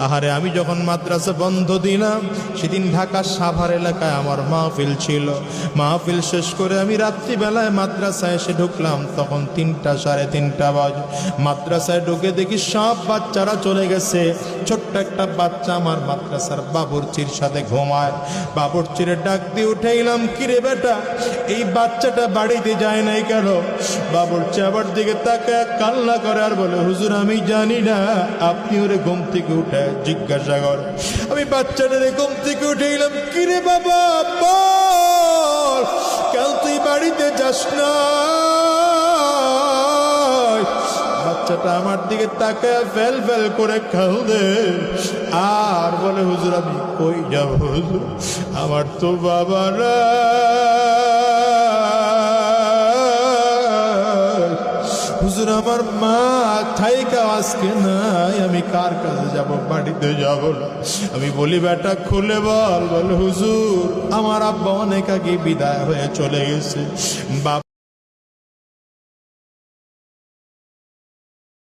আহারে আমি যখন মাদ্রাসা বন্ধ দিলাম সেদিন ঢাকা সাভার এলাকায় আমার মাহফিল ছিল। মাহফিল শেষ করে আমি রাত্রিবেলায় মাদ্রাসায় এসে ঢুকলাম, তখন 3টা সাড়ে 3টা বাজে। মাদ্রাসায় ঢুকে দেখি সব বাচ্চারা চলে গেছে, ছোট্ট একটা বাচ্চা আমার মাদ্রাসার বাবুর্চির সাথে ঘুমায়। বাবুর্চিরে ডাক দিয়ে উঠাইলাম, কিরে বেটা এই বাচ্চাটা বাড়িতে যায় নাই কেন? বাবুর্চি আবার দিকে তাকায় কান্না করে আর বলে, হুজুর আমি জানি না, আপনি ওরে ঘুম থেকে উঠে জিজ্ঞাসা কর। আমি বাচ্চাটারে ঘুম থেকে উঠাইলাম, কিরে বাবা বল কেন তুই বাড়িতে যাস না? বাচ্চাটা আমার দিকে তাকায় ফেল ফেল করে কাঁদে আর বলে, হুজুর আমি কই যাব হুজুর, আমার তো বাবা না, হুজুর আমার মা থাইকা আজকে নাই, আমি কার কাছে যাব, বাড়িতে যাব না। আমি বলি বেটা খুলে বল। বলে হুজুর আমার আব্বা অনেক আগে বিদায় হয়ে চলে গেছে।